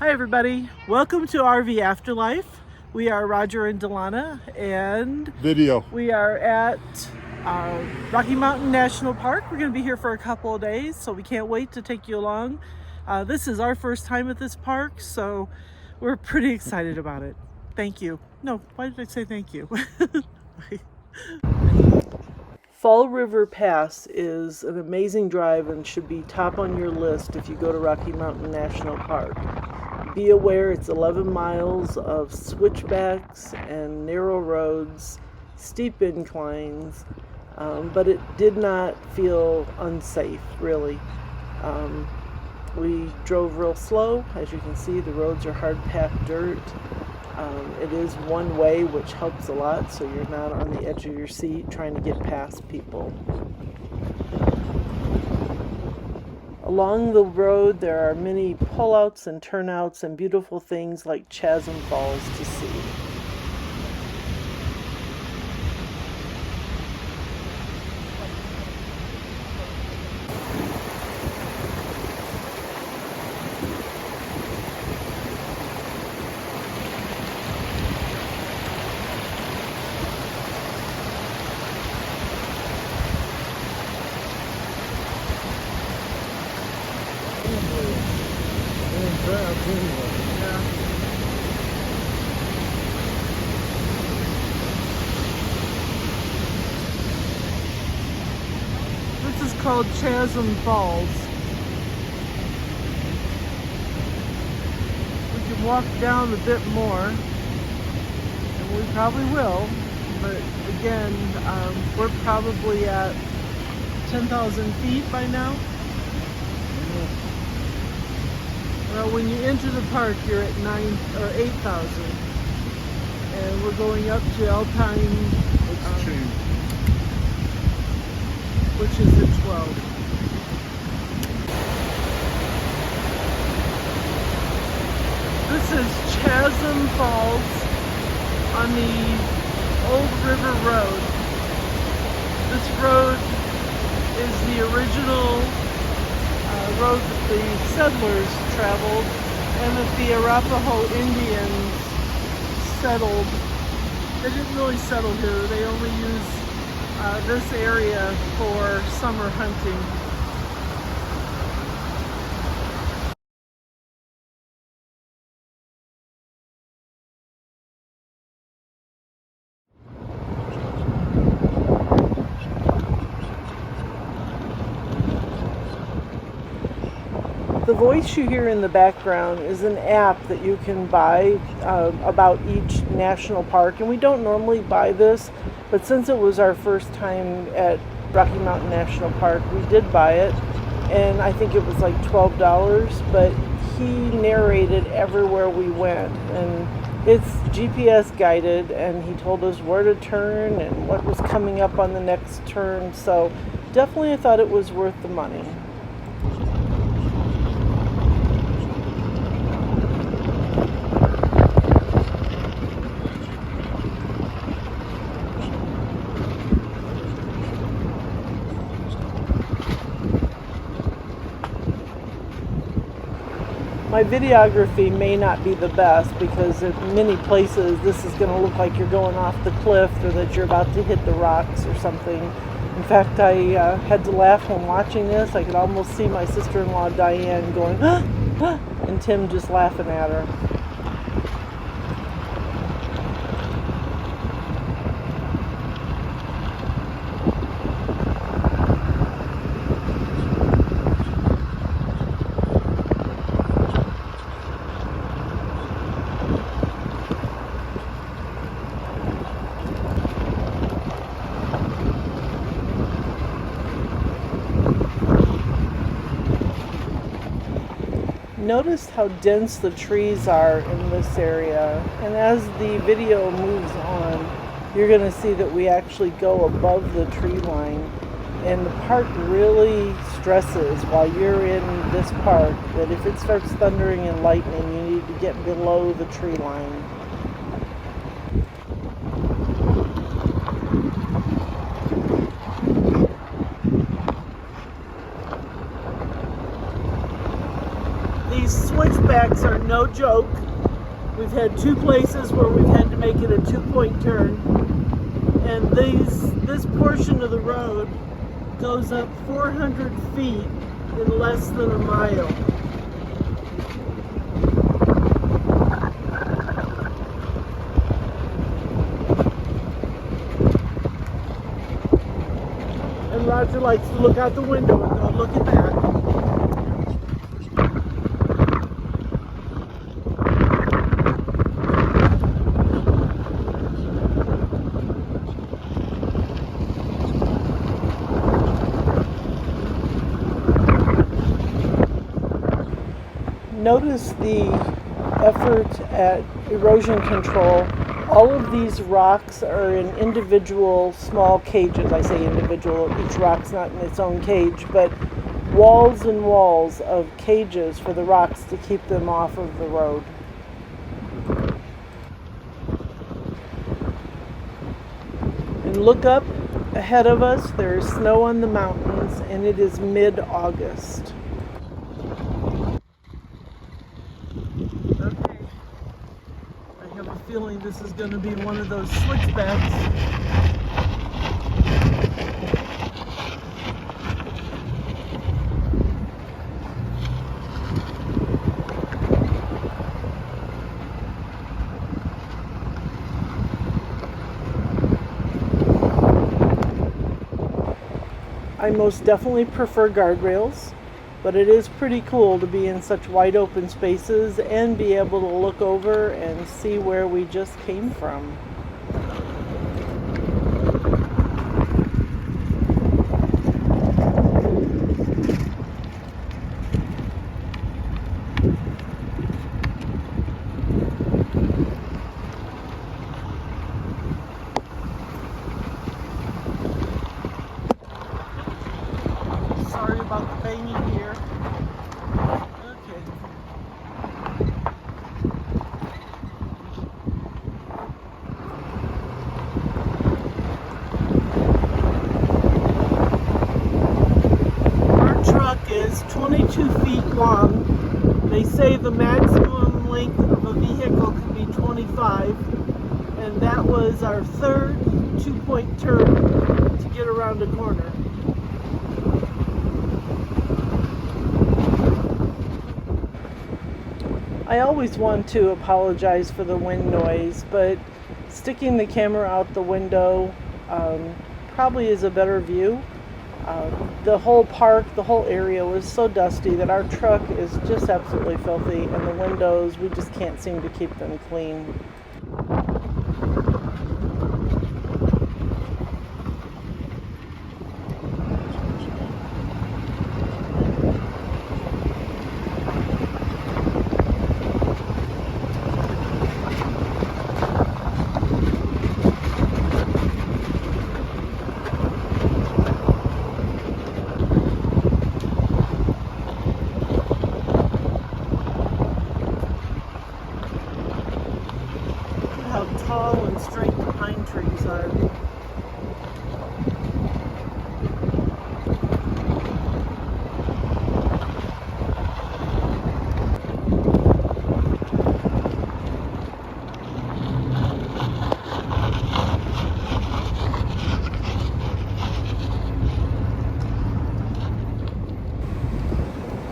Hi everybody, welcome to RV Afterlife. We are Roger and Delana, and Video. we are at Rocky Mountain National Park. We're going to be here for a couple of days, so we can't wait to take you along. This is our first time at this park, so we're pretty excited about it. Thank you. No, why did I say thank you? Fall River Pass is an amazing drive and should be top on your list if you go to Rocky Mountain National Park. Be aware it's 11 miles of switchbacks and narrow roads, steep inclines, but it did not feel unsafe, really. We drove real slow. As you can see, the roads are hard-packed dirt. It is one way, which helps a lot, so you're not on the edge of your seat trying to get past people. Along the road, there are many pullouts and turnouts and beautiful things like Chasm Falls to see. This is called Chasm Falls. We can walk down a bit more, and we probably will, but again, we're probably at 10,000 feet by now. Well, when you enter the park, you're at 9 or 8,000, and we're going up to Alpine, which is at 12. This is Chasm Falls on the Old River Road. This road is the original road that the settlers traveled and that the Arapaho Indians settled. They didn't really settle here. They only used this area for summer hunting. The voice you hear in the background is an app that you can buy about each national park, and we don't normally buy this, but since it was our first time at Rocky Mountain National Park, we did buy it, and I think it was like $12, but he narrated everywhere we went, and it's GPS guided, and he told us where to turn and what was coming up on the next turn, so definitely I thought it was worth the money. My videography may not be the best because in many places this is going to look like you're going off the cliff or that you're about to hit the rocks or something. In fact, I had to laugh when watching this. I could almost see my sister-in-law Diane going, "Ah, ah," and Tim just laughing at her. Notice how dense the trees are in this area, and as the video moves on, you're going to see that we actually go above the tree line, and the park really stresses while you're in this park that if it starts thundering and lightning, you need to get below the tree line. switchbacks are no joke. We've had two places where we've had to make it a 2-point turn, and this portion of the road goes up 400 feet in less than a mile. And Roger likes to look out the window and go, look at that. Notice the effort at erosion control. All of these rocks are in individual small cages. I say individual, each rock's not in its own cage, but walls and walls of cages for the rocks to keep them off of the road. And look up ahead of us, there's snow on the mountains, and it is mid-August. Feeling this is going to be one of those switchbacks. I most definitely prefer guardrails, but it is pretty cool to be in such wide open spaces and be able to look over and see where we just came from. Sorry about the banging here. Okay. Our truck is 22 feet long. They say the maximum length of a vehicle can be 25, and that was our third 2-point turn to get around a corner. I always want to apologize for the wind noise, but sticking the camera out the window probably is a better view. The whole park, the whole area was so dusty that our truck is just absolutely filthy, and the windows, we just can't seem to keep them clean. How tall and straight the pine trees are.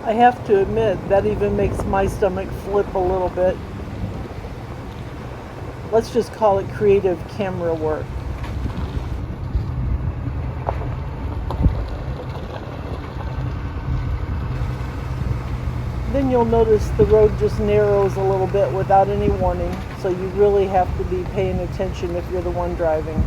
I have to admit, that even makes my stomach flip a little bit. Let's just call it creative camera work. Then you'll notice the road just narrows a little bit without any warning, so you really have to be paying attention if you're the one driving.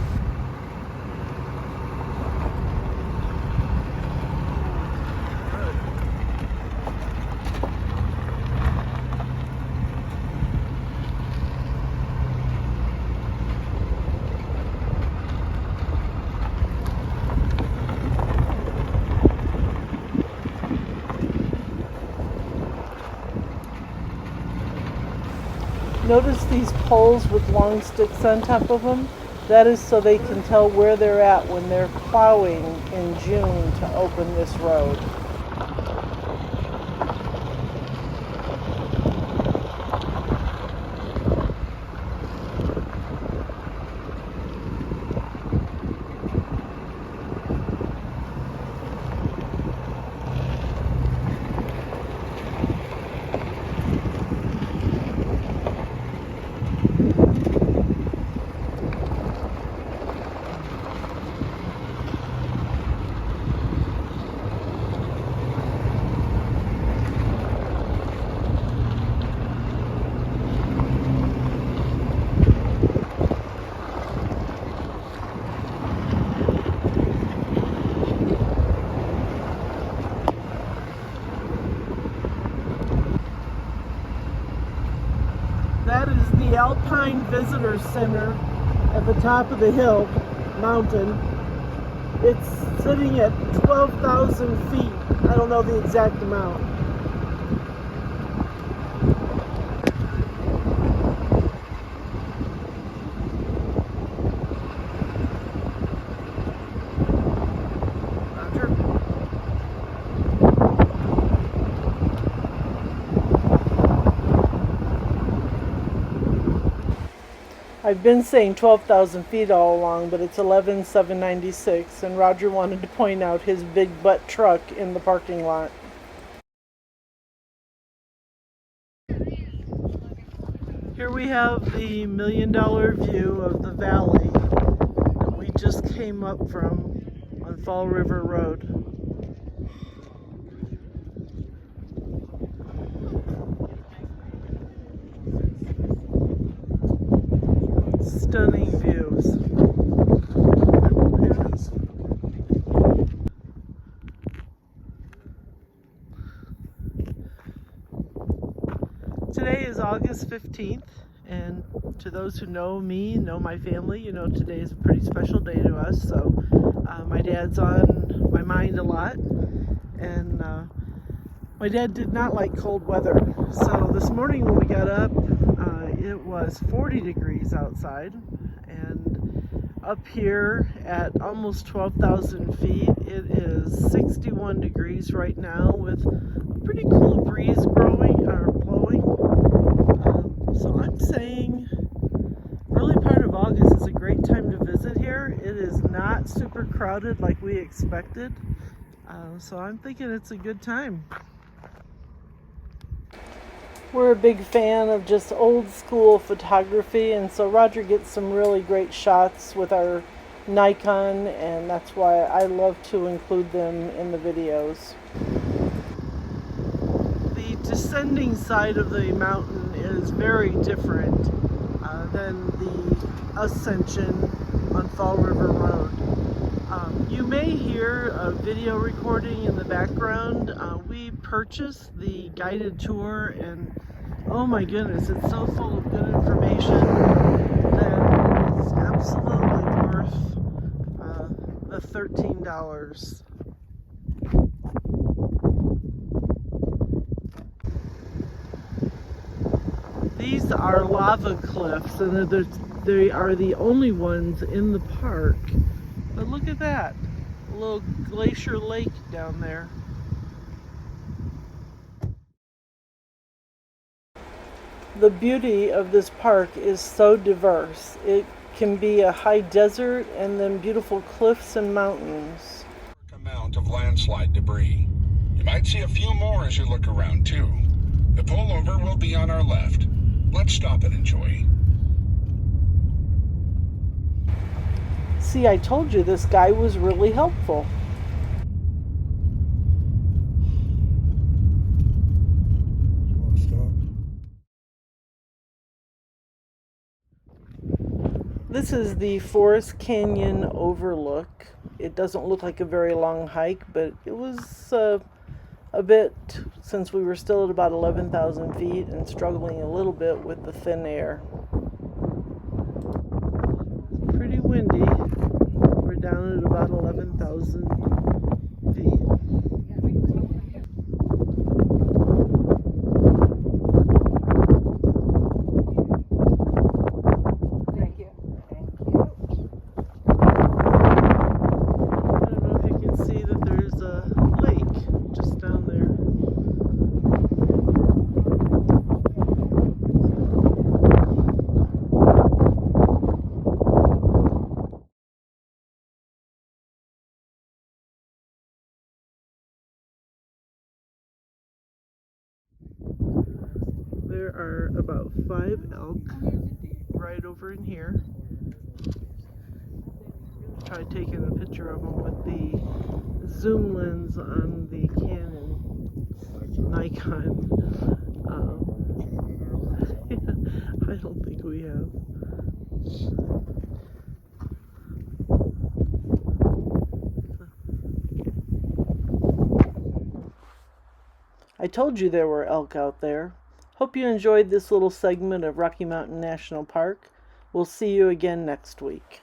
Notice these poles with long sticks on top of them? That is so they can tell where they're at when they're plowing in June to open this road. Alpine Visitor Center at the top of the hill mountain. It's sitting at 12,000 feet. I don't know the exact amount. I've been saying 12,000 feet all along, but it's 11,796, and Roger wanted to point out his big butt truck in the parking lot. Here we have the $1 million view of the valley that we just came up from on Fall River Road. Stunning views. Today is August 15th, and to those who know me, know my family, you know today is a pretty special day to us. So my dad's on my mind a lot, and my dad did not like cold weather. So this morning when we got up, it was 40 degrees outside, and up here at almost 12,000 feet, it is 61 degrees right now with a pretty cool breeze blowing. So I'm saying early part of August is a great time to visit here. It is not super crowded like we expected, so I'm thinking it's a good time. We're a big fan of just old school photography, and so Roger gets some really great shots with our Nikon, and that's why I love to include them in the videos. The descending side of the mountain is very different than the ascension on Fall River Road. You may hear a video recording in the background. We purchased the guided tour, and oh my goodness, it's so full of good information that it's absolutely worth the $13. These are lava cliffs, and they are the only ones in the park. But look at that, a little glacier lake down there. The beauty of this park is so diverse. It can be a high desert and then beautiful cliffs and mountains. Amount of landslide debris. You might see a few more as you look around too. The pullover will be on our left. Let's stop and enjoy. See, I told you this guy was really helpful. This is the Forest Canyon overlook. It doesn't look like a very long hike, but it was a bit, since we were still at about 11,000 feet and struggling a little bit with the thin air. Pretty windy. We're down at about 11,000 feet. Thank you. I don't know if you can see that there's a lake just down there. There are about 5 elk right over in here. Tried taking a picture of them with the zoom lens on the Canon Nikon. I don't think we have. I told you there were elk out there. Hope you enjoyed this little segment of Rocky Mountain National Park. We'll see you again next week.